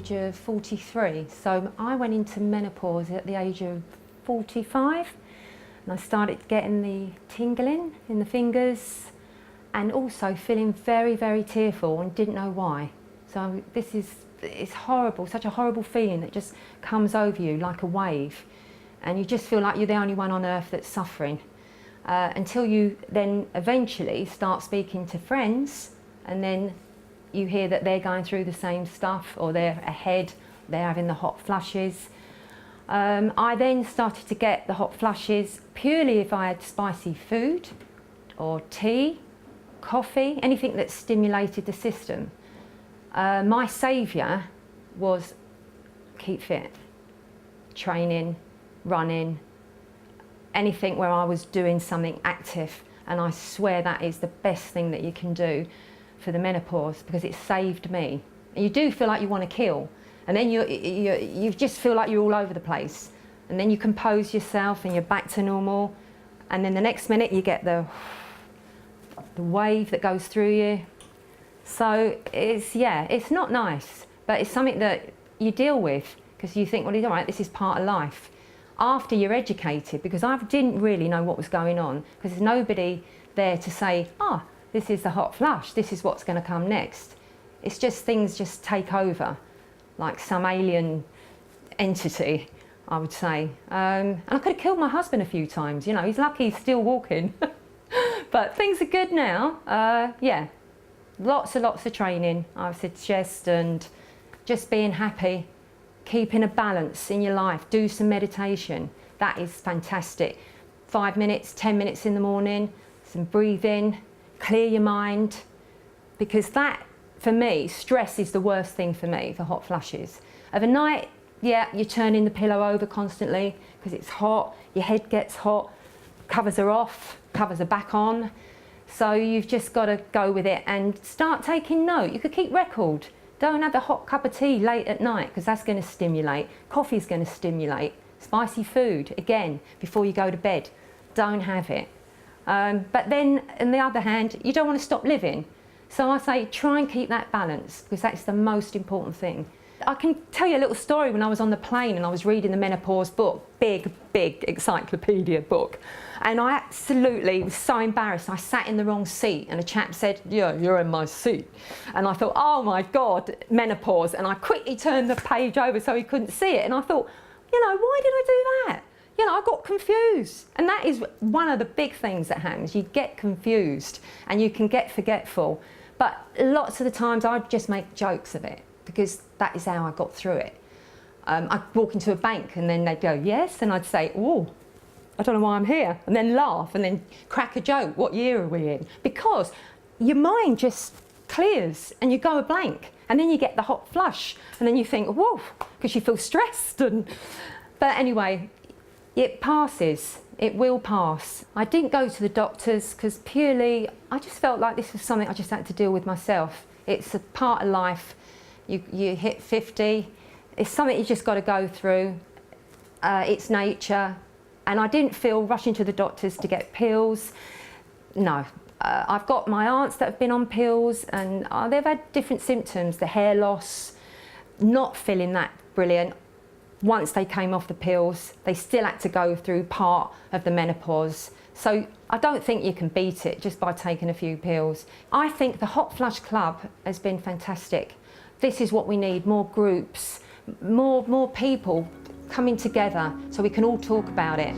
age of 43. So I went into menopause at the age of 45, and I started getting the tingling in the fingers and also feeling very, very tearful and didn't know why. So it's horrible, such a horrible feeling that just comes over you like a wave, and you just feel like you're the only one on earth that's suffering. Until you then eventually start speaking to friends, and then you hear that they're going through the same stuff, or they're ahead, they're having the hot flushes. I then started to get the hot flushes purely if I had spicy food or tea, coffee, anything that stimulated the system. My saviour was keep fit, training, running, anything where I was doing something active, and I swear that is the best thing that you can do for the menopause, because it saved me. And you do feel like you want to kill, and then you just feel like you're all over the place, and then you compose yourself and you're back to normal, and then the next minute you get the wave that goes through you. So it's not nice, but it's something that you deal with because you think, well, it's all right, this is part of life. After you're educated, because I didn't really know what was going on, because there's nobody there to say, this is the hot flush, this is what's going to come next. It's just things just take over, like some alien entity, I would say. And I could have killed my husband a few times, you know, he's lucky he's still walking. But things are good now, yeah. Lots and lots of training, I would suggest, and just being happy. Keeping a balance in your life, do some meditation, that is fantastic. 5 minutes, 10 minutes in the morning, some breathing, clear your mind, because that, for me, stress is the worst thing for me, for hot flushes. Of a night, yeah, you're turning the pillow over constantly because it's hot, your head gets hot, covers are off, covers are back on, so you've just got to go with it and start taking note. You could keep record. Don't have a hot cup of tea late at night because that's going to stimulate. Coffee's going to stimulate. Spicy food, again, before you go to bed. Don't have it. But then, on the other hand, you don't want to stop living. So I say try and keep that balance, because that's the most important thing. I can tell you a little story. When I was on the plane and I was reading the Menopause book, big encyclopedia book, and I absolutely was so embarrassed. I sat in the wrong seat and a chap said, yeah, you're in my seat. And I thought, oh my God, menopause. And I quickly turned the page over so he couldn't see it. And I thought, you know, why did I do that? You know, I got confused. And that is one of the big things that happens. You get confused and you can get forgetful. But lots of the times I just make jokes of it, because that is how I got through it. I'd walk into a bank and then they'd go, yes, and I'd say, oh, I don't know why I'm here, and then laugh and then crack a joke, what year are we in? Because your mind just clears and you go a blank, and then you get the hot flush and then you think, whoa, because you feel stressed. But anyway, it passes, it will pass. I didn't go to the doctors because purely, I just felt like this was something I just had to deal with myself. It's a part of life. You hit 50, it's something you just got to go through. It's nature, and I didn't feel rushing to the doctors to get pills. No, I've got my aunts that have been on pills, and they've had different symptoms, the hair loss, not feeling that brilliant. Once they came off the pills, they still had to go through part of the menopause. So I don't think you can beat it just by taking a few pills. I think the Hot Flush Club has been fantastic. This is what we need, more groups, more people coming together so we can all talk about it.